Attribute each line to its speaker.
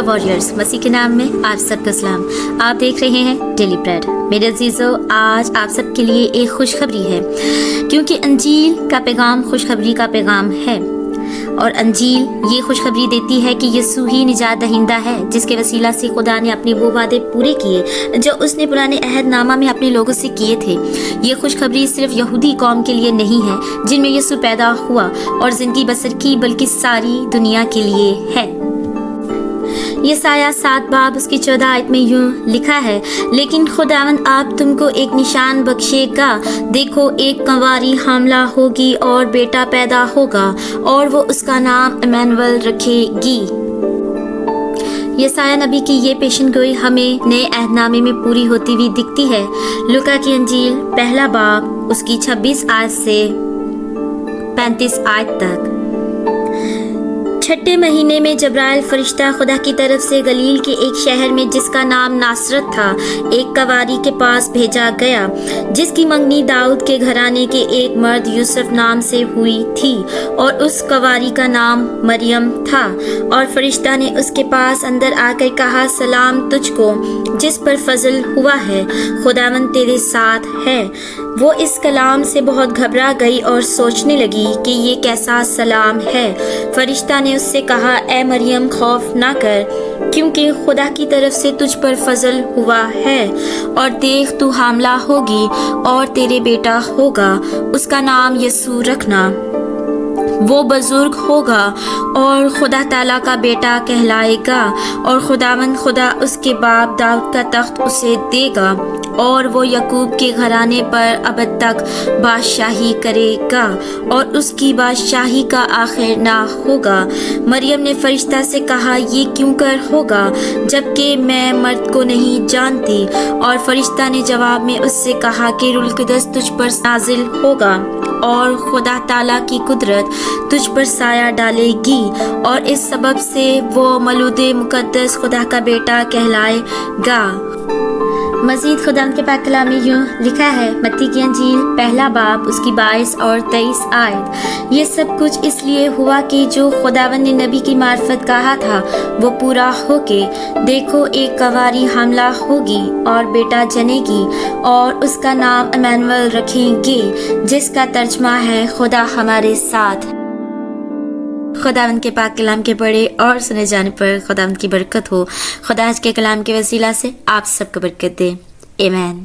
Speaker 1: وارریئرز، مسیح کے نام میں آپ سب کا سلام۔ آپ دیکھ رہے ہیں ڈیلی بریڈ۔ میرے عزیزو، آج آپ سب کے لیے ایک خوشخبری ہے، کیونکہ انجیل کا پیغام خوشخبری کا پیغام ہے، اور انجیل یہ خوشخبری دیتی ہے کہ یسوع ہی نجات دہندہ ہے، جس کے وسیلہ سے خدا نے اپنے وہ وعدے پورے کیے جو اس نے پرانے عہد نامہ میں اپنے لوگوں سے کیے تھے۔ یہ خوشخبری صرف یہودی قوم کے لیے نہیں ہے جن میں یسوع پیدا ہوا اور زندگی بسر کی، بلکہ ساری دنیا کے لیے ہے۔ یسایہ 7 باب اس کی 14 آیت میں یوں لکھا ہے، لیکن خداوند آپ تم کو ایک نشان بخشے گا، دیکھو ایک کنواری حاملہ ہوگی اور بیٹا پیدا ہوگا، اور وہ اس کا نام ایمانویل رکھے گی۔ یسایہ نبی کی یہ پیشن گوئی ہمیں نئے عہد نامے میں پوری ہوتی ہوئی دکھتی ہے۔ لوکا کی انجیل 1 باب اس کی 26 آیت سے 35 آیت تک۔ چھٹے مہینے میں جبرائیل فرشتہ خدا کی طرف سے گلیل کے ایک شہر میں جس کا نام ناصرت تھا ایک کنواری کے پاس بھیجا گیا، جس کی منگنی داؤد کے گھرانے کے ایک مرد یوسف نام سے ہوئی تھی، اور اس کنواری کا نام مریم تھا۔ اور فرشتہ نے اس کے پاس اندر آ کر کہا، سلام تجھ کو جس پر فضل ہوا ہے، خداوند تیرے ساتھ ہے۔ وہ اس کلام سے بہت گھبرا گئی اور سوچنے لگی کہ یہ کیسا سلام ہے۔ فرشتہ نے اس سے کہا، اے مریم خوف نہ کر، کیونکہ خدا کی طرف سے تجھ پر فضل ہوا ہے، اور دیکھ تو حاملہ ہوگی اور تیرے بیٹا ہوگا، اس کا نام یسوع رکھنا۔ وہ بزرگ ہوگا اور خدا تعالیٰ کا بیٹا کہلائے گا، اور خداوند خدا اس کے باپ داؤد کا تخت اسے دے گا، اور وہ یعقوب کے گھرانے پر ابد تک بادشاہی کرے گا، اور اس کی بادشاہی کا آخر نہ ہوگا۔ مریم نے فرشتہ سے کہا، یہ کیوں کر ہوگا جبکہ میں مرد کو نہیں جانتی؟ اور فرشتہ نے جواب میں اس سے کہا کہ روح القدس تجھ پر نازل ہوگا، اور خدا تعالیٰ کی قدرت تجھ پر سایہ ڈالے گی، اور اس سبب سے وہ مولود مقدس خدا کا بیٹا کہلائے گا۔ مزید خدا کے پاک کلام میں یوں لکھا ہے، متی کی انجیل 1 باب اس کی 22 اور 23 آیت۔ یہ سب کچھ اس لیے ہوا کہ جو خداوند نے نبی کی معرفت کہا تھا وہ پورا ہو کے، دیکھو ایک کنواری حاملہ ہوگی اور بیٹا جنے گی، اور اس کا نام ایمانویل رکھیں گے، جس کا ترجمہ ہے خدا ہمارے ساتھ۔ خداوند کے پاک کلام کے پڑھے اور سنے جانے پر خداوند کی برکت ہو۔ خدا کے کلام کے وسیلہ سے آپ سب کو برکت دے، آمین۔